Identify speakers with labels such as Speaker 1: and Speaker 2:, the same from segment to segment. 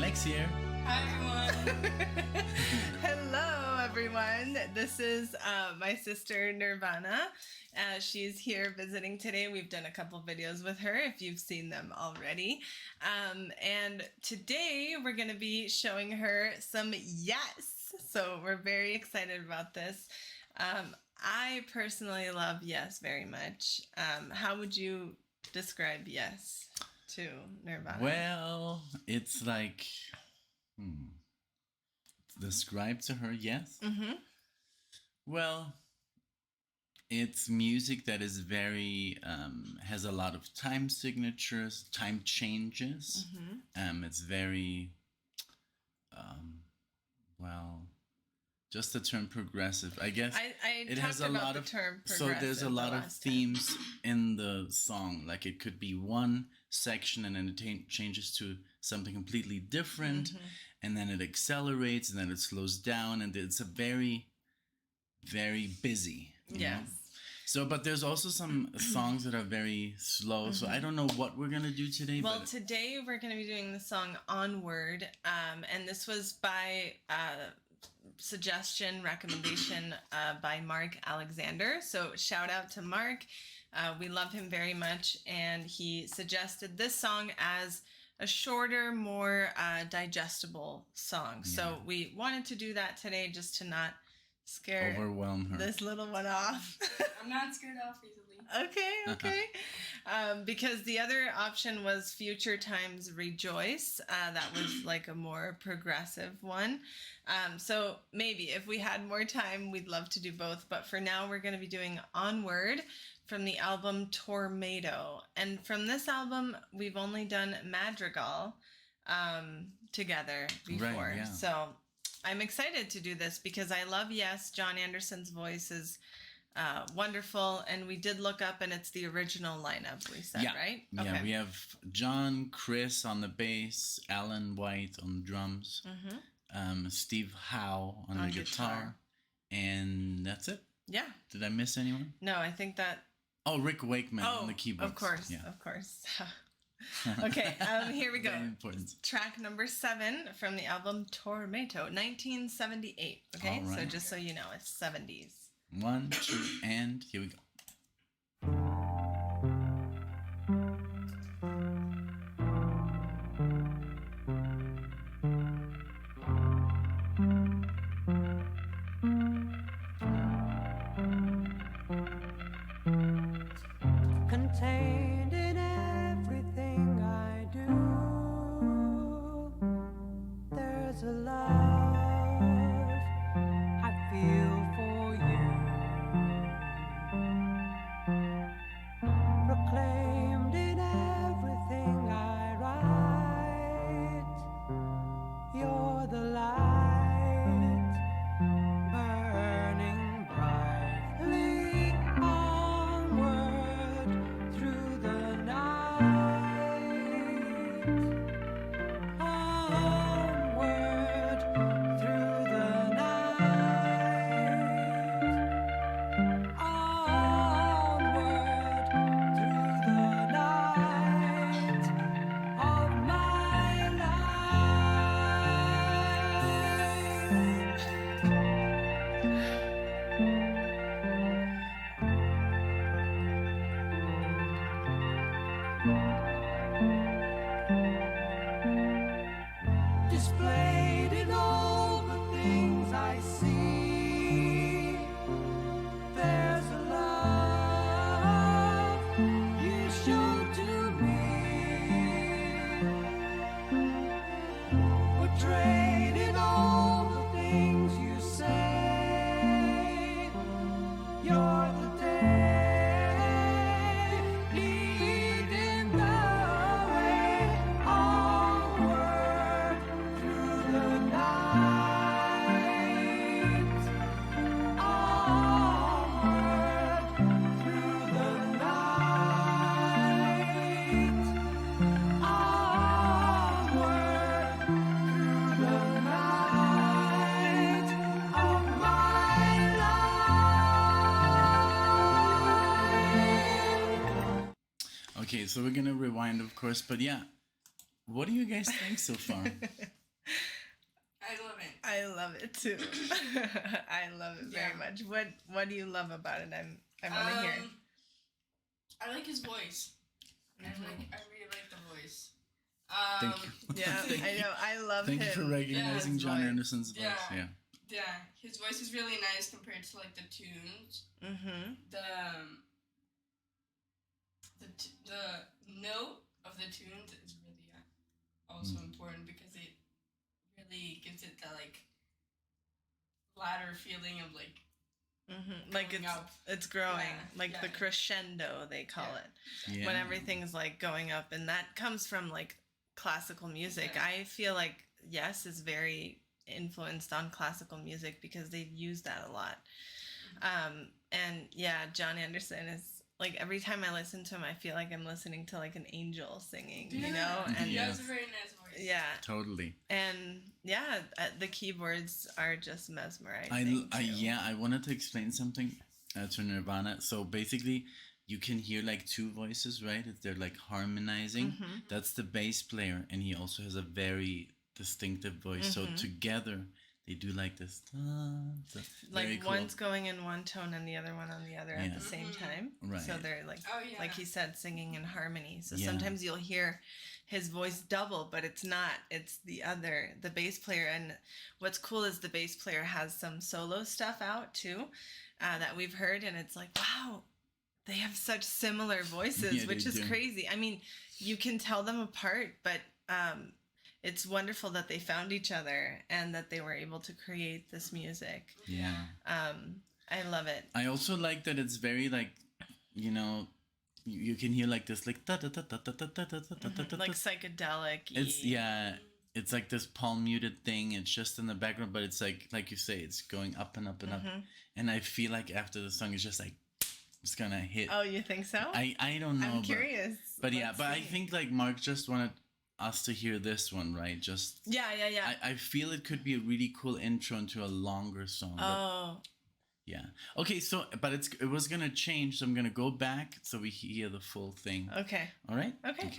Speaker 1: NicknLex here.
Speaker 2: Hi everyone.
Speaker 3: Hello everyone. This is my sister Nirvana. She's here visiting today. We've done a couple videos with her if you've seen them already. And today we're going to be showing her some Yes. So we're very excited about this. I personally love Yes very much. How would you describe Yes to Nirvana?
Speaker 1: Well, it's like, describe to her, yes?
Speaker 3: Mm-hmm.
Speaker 1: Well, it's music that is very, has a lot of time signatures, time changes.
Speaker 3: Mm-hmm.
Speaker 1: It's very, well, just the term progressive, I guess.
Speaker 3: I
Speaker 1: it
Speaker 3: talked
Speaker 1: has a
Speaker 3: about
Speaker 1: lot
Speaker 3: the
Speaker 1: of
Speaker 3: term
Speaker 1: so there's a
Speaker 3: progressive
Speaker 1: lot
Speaker 3: the
Speaker 1: of
Speaker 3: last time.
Speaker 1: themes in the song. Like it could be one section and then it changes to something completely different, and then it accelerates and then it slows down, and it's a very, very busy. You know? So, but there's also some songs that are very slow. So I don't know what we're gonna do today.
Speaker 3: Well, today we're gonna be doing the song Onward, and this was by suggestion, recommendation by Mark Alexander. So shout out to Mark. We love him very much, and he suggested this song as a shorter, more digestible song.
Speaker 1: Yeah.
Speaker 3: So we wanted to do that today just to not scare
Speaker 1: overwhelm her.
Speaker 3: this little one off.
Speaker 2: I'm not scared off easily.
Speaker 3: Okay. Because the other option was Future Times Rejoice. That was like a more progressive one. So maybe if we had more time, we'd love to do both. But for now, we're going to be doing Onward from the album Tormato. And from this album, we've only done Madrigal together before.
Speaker 1: Right, yeah.
Speaker 3: So I'm excited to do this because I love Yes. John Anderson's voice is wonderful, and we did look up, and it's the original lineup. We said, right?
Speaker 1: Yeah,
Speaker 3: okay.
Speaker 1: We have John, Chris on the bass, Alan White on drums, Steve Howe on the guitar, and that's it.
Speaker 3: Yeah.
Speaker 1: Did I miss anyone?
Speaker 3: No, I think that.
Speaker 1: Oh, Rick Wakeman on the keyboards.
Speaker 3: Of course,
Speaker 1: yeah.
Speaker 3: of course. Okay, here we go.
Speaker 1: Very important.
Speaker 3: Track number 7 from the album Tormato, 1978. Okay,
Speaker 1: All right.
Speaker 3: so just so you know, it's 70s.
Speaker 1: 1, 2, and here we go.
Speaker 4: Contained in everything I do, there's a love I feel for you. Proclaimed in everything I write, you're the light burning brightly onward through the night, onward through the night, onward through the night of my life. Displayed in all the things I see, there's a love you show to me, portrayed in all the things you say. You're the day leading the way onward through the night, onward through the night, onward through the night of my life.
Speaker 1: Okay, so we're gonna rewind, of course, but yeah, what do you guys think so far?
Speaker 2: I love it.
Speaker 3: I love it too. I love it very much. What do you love about it? I want to hear.
Speaker 2: I like his voice.
Speaker 3: Mm-hmm.
Speaker 2: I really like the voice.
Speaker 1: Thank you.
Speaker 3: Yeah, I know. I love
Speaker 1: Thank
Speaker 3: him.
Speaker 1: you for recognizing
Speaker 3: his
Speaker 1: John
Speaker 3: voice.
Speaker 1: Anderson's voice.
Speaker 2: Yeah.
Speaker 1: Yeah.
Speaker 2: Yeah, his voice is really nice compared to like the tunes.
Speaker 3: Mm-hmm.
Speaker 2: The note of the tunes is really also important because it really gives it that like ladder feeling of like
Speaker 3: Like
Speaker 2: going up.
Speaker 3: it's growing,
Speaker 2: Yeah,
Speaker 3: the crescendo they call it.
Speaker 1: Yeah.
Speaker 3: When everything's like going up, and that comes from like classical music.
Speaker 2: Yeah.
Speaker 3: I feel like Yes is very influenced on classical music because they've used that a lot. And yeah, John Anderson is like, every time I listen to him, I feel like I'm listening to like an angel singing, you know? And
Speaker 2: he has a very nice voice.
Speaker 3: yeah,
Speaker 1: Totally.
Speaker 3: and yeah, the keyboards are just mesmerizing.
Speaker 1: I wanted to explain something to Nirvana. So basically, you can hear like two voices, right? If they're like harmonizing.
Speaker 3: Mm-hmm.
Speaker 1: That's the bass player, and he also has a very distinctive voice.
Speaker 3: Mm-hmm.
Speaker 1: So together, they do like this.
Speaker 3: Like
Speaker 1: very cool.
Speaker 3: one's going in one tone and the other one on the other at the same time.
Speaker 1: Right.
Speaker 3: So they're like,
Speaker 2: Oh yeah.
Speaker 3: like he said, singing in harmony. So
Speaker 1: Yeah.
Speaker 3: sometimes you'll hear his voice double, but it's not. It's the bass player. And what's cool is the bass player has some solo stuff out too that we've heard, and it's like, wow, they have such similar voices,
Speaker 1: Yeah,
Speaker 3: which
Speaker 1: they
Speaker 3: is
Speaker 1: do.
Speaker 3: crazy. I mean, you can tell them apart, but it's wonderful that they found each other and that they were able to create this music.
Speaker 1: Yeah.
Speaker 3: I love it.
Speaker 1: I also like that it's very like, you know, you can hear like this like
Speaker 3: Like psychedelic.
Speaker 1: it's it's like this palm muted thing. It's just in the background, but it's like you say, it's going up and up and up. And I feel like after the song, it's just like it's gonna hit.
Speaker 3: Oh, you think so?
Speaker 1: I don't know.
Speaker 3: I'm curious.
Speaker 1: But yeah,
Speaker 3: Let's
Speaker 1: but I
Speaker 3: see.
Speaker 1: think like Mark just wanted us to hear this one, right? Just
Speaker 3: Yeah.
Speaker 1: I feel it could be a really cool intro into a longer song. But
Speaker 3: Oh,
Speaker 1: yeah. Okay, so but it was gonna change, so I'm gonna go back so we hear the full thing.
Speaker 3: okay.
Speaker 1: All right?
Speaker 3: Okay.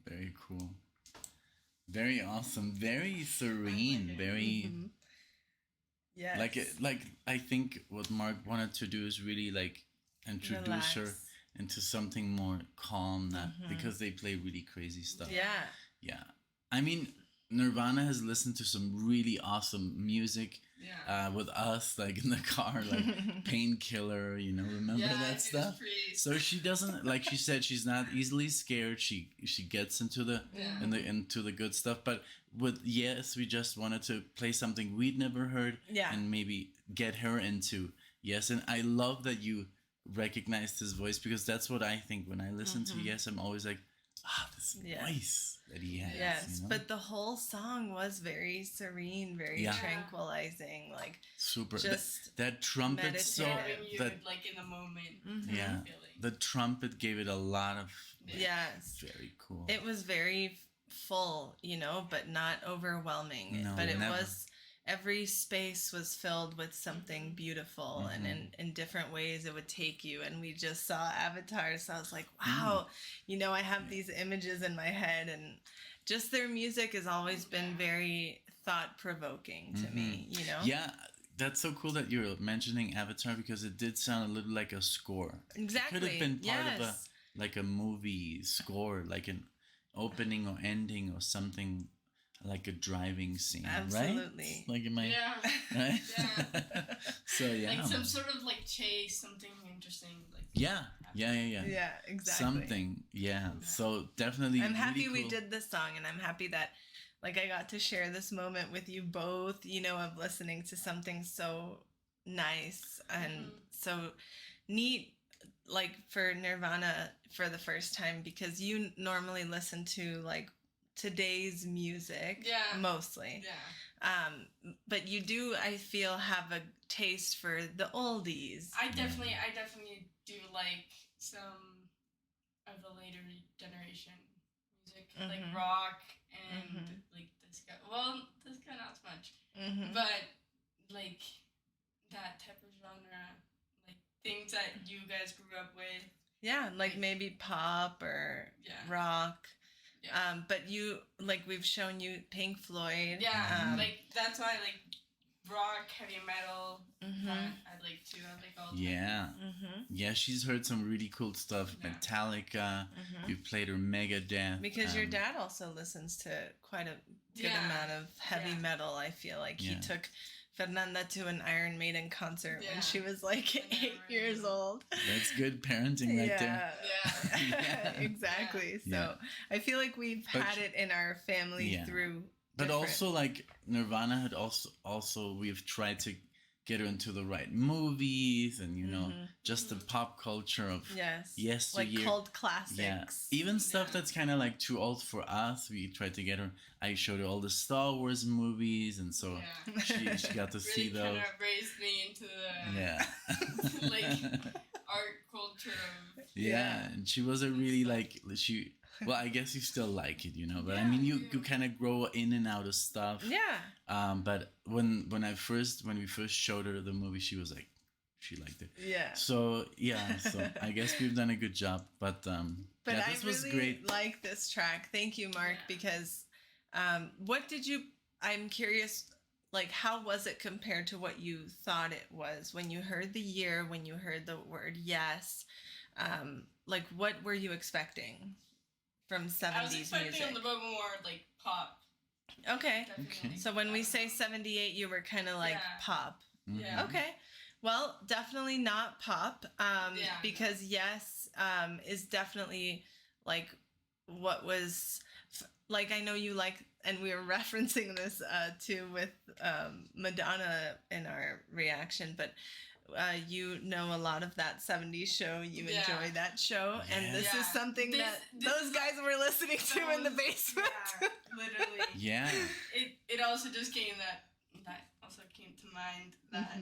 Speaker 1: Very cool. Very awesome. Very serene. Very
Speaker 3: Yes.
Speaker 1: like I think what Mark wanted to do is really like introduce her
Speaker 3: Relax.
Speaker 1: into something more calm, not because they play really crazy stuff.
Speaker 3: Yeah.
Speaker 1: Yeah. I mean, Nirvana has listened to some really awesome music with us, like in the car, like Painkiller, you know, remember that stuff? So she doesn't, like she said, she's not easily scared. She gets into the into the good stuff. But with Yes, we just wanted to play something we'd never heard
Speaker 3: Yeah.
Speaker 1: and maybe get her into Yes. And I love that you recognized his voice, because that's what I think when I listen to Yes. I'm always like, this voice that he has.
Speaker 3: Yes,
Speaker 1: you know?
Speaker 3: but the whole song was very serene, very tranquilizing, like
Speaker 1: super.
Speaker 3: just
Speaker 1: That trumpet solo,
Speaker 2: Having you
Speaker 1: that
Speaker 2: like in the moment.
Speaker 1: yeah,
Speaker 2: Feeling.
Speaker 1: the trumpet gave it a lot of
Speaker 3: yes,
Speaker 1: very cool.
Speaker 3: it was very full, you know, but not overwhelming.
Speaker 1: No,
Speaker 3: but it
Speaker 1: never.
Speaker 3: was, every space was filled with something beautiful, and in different ways it would take you. And we just saw Avatar, so I was like, wow, you know, I have these images in my head, and just their music has always been very thought-provoking to me, you know?
Speaker 1: Yeah, that's so cool that you're mentioning Avatar, because it did sound a little like a score.
Speaker 3: Exactly.
Speaker 1: It could have been part of
Speaker 3: yes.
Speaker 1: a movie score, like an opening or ending or something, like a driving scene.
Speaker 3: Absolutely.
Speaker 1: Right? Like in my
Speaker 2: Yeah.
Speaker 1: right? So yeah.
Speaker 2: Like some sort of like chase, something interesting. Like
Speaker 1: Yeah,
Speaker 3: exactly.
Speaker 1: Something, yeah. So definitely.
Speaker 3: I'm happy
Speaker 1: really
Speaker 3: we
Speaker 1: cool.
Speaker 3: did this song, and I'm happy that like I got to share this moment with you both, you know, of listening to something so nice and so neat, like for Nirvana for the first time, because you normally listen to like today's music mostly. But you do, I feel, have a taste for the oldies.
Speaker 2: I definitely do like some of the later generation music, like rock and like disco. Well, disco not so much, but like that type of genre, like things that you guys grew up with.
Speaker 3: Yeah, like maybe pop or rock.
Speaker 2: Yeah.
Speaker 3: But you, like, we've shown you Pink Floyd.
Speaker 2: Yeah, like that's why I like rock, heavy metal. That I like too. I like all.
Speaker 1: Yeah, yeah. She's heard some really cool stuff.
Speaker 2: Yeah.
Speaker 1: Metallica. You played her Megadeth.
Speaker 3: Because your dad also listens to quite a good amount of heavy metal. I feel like he took Fernanda to an Iron Maiden concert when she was like 8 years old.
Speaker 1: That's good parenting right there.
Speaker 2: Yeah.
Speaker 3: Exactly. So I feel like we've had it in our family through.
Speaker 1: But also, like, Nirvana had also we've tried to get her into the right movies, and you know, just the pop culture of yesteryear,
Speaker 3: like cult classics.
Speaker 1: Yeah, even stuff that's kind of like too old for us. We tried to get her. I showed her all the Star Wars movies, and so she got to see those.
Speaker 2: Really kind of raised me into the like art culture of
Speaker 1: and she wasn't really like she. Well, I guess you still like it, you know. But I mean, you kind of grow in and out of stuff.
Speaker 3: Yeah.
Speaker 1: But when we first showed her the movie, she was like, she liked it.
Speaker 3: Yeah.
Speaker 1: So so I guess we've done a good job. But this was
Speaker 3: really
Speaker 1: great.
Speaker 3: Like this track. Thank you, Mark. Because what did you? I'm curious. Like, how was it compared to what you thought it was when you heard the year, when you heard the word yes? Like, what were you expecting from 70s
Speaker 2: I was expecting
Speaker 3: music?
Speaker 2: a little bit more like pop.
Speaker 3: Okay.
Speaker 2: Definitely.
Speaker 3: So when we say 78, you were kind of like pop.
Speaker 2: Yeah.
Speaker 3: Okay. Well, definitely not pop. Because yes, is definitely like what was like. I know you like, and we were referencing this too with Madonna in our reaction, but. You know a lot of that 70s show. You enjoy that show. And this is something that those guys were listening to in the basement.
Speaker 2: Yeah, literally.
Speaker 1: Yeah.
Speaker 2: It also just came that also came to mind that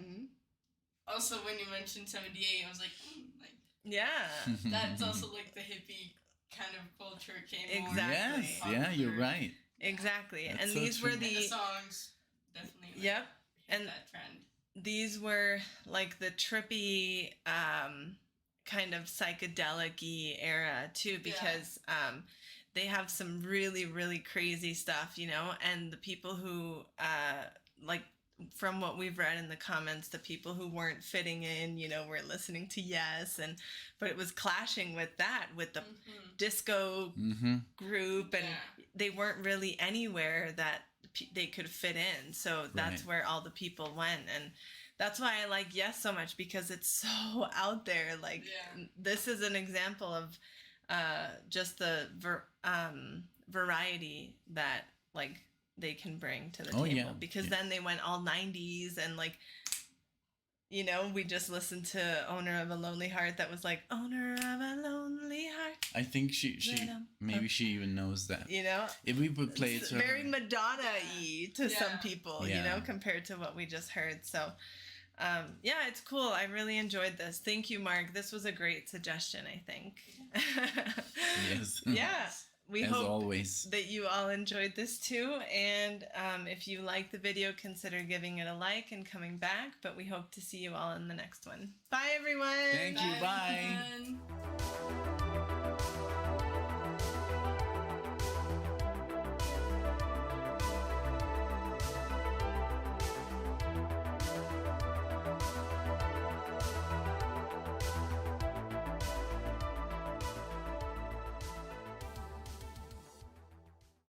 Speaker 2: also when you mentioned 78, I was like, that's also like the hippie kind of culture came more.
Speaker 1: Yes, you're right.
Speaker 3: Exactly.
Speaker 1: That's
Speaker 3: and
Speaker 1: so
Speaker 3: these
Speaker 1: true.
Speaker 3: were the
Speaker 2: songs definitely
Speaker 3: hit
Speaker 2: that trend.
Speaker 3: These were like the trippy kind of psychedelic-y era too, because they have some really, really crazy stuff, you know, and the people who like from what we've read in the comments, the people who weren't fitting in, you know, were listening to Yes, but it was clashing with the disco group, and they weren't really anywhere that they could fit in. So that's where all the people went, and that's why I like Yes so much, because it's so out there. Like this is an example of just the variety that like they can bring to the table, because then they went all 90s and like you know, we just listened to Owner of a Lonely Heart that was like, owner of a lonely heart.
Speaker 1: I think she maybe she even knows that.
Speaker 3: You know?
Speaker 1: If we would play it
Speaker 3: It's
Speaker 1: to her.
Speaker 3: very Madonna-y to some
Speaker 2: Yeah.
Speaker 3: people,
Speaker 1: Yeah.
Speaker 3: you know, compared to what we just heard. So, yeah, it's cool. I really enjoyed this. Thank you, Mark. This was a great suggestion, I think.
Speaker 1: Yes.
Speaker 3: Yeah. We
Speaker 1: As
Speaker 3: hope
Speaker 1: always.
Speaker 3: that you all enjoyed this too. And if you like the video, consider giving it a like and coming back. But we hope to see you all in the next one. Bye, everyone.
Speaker 1: Thank you. Bye.
Speaker 2: everyone.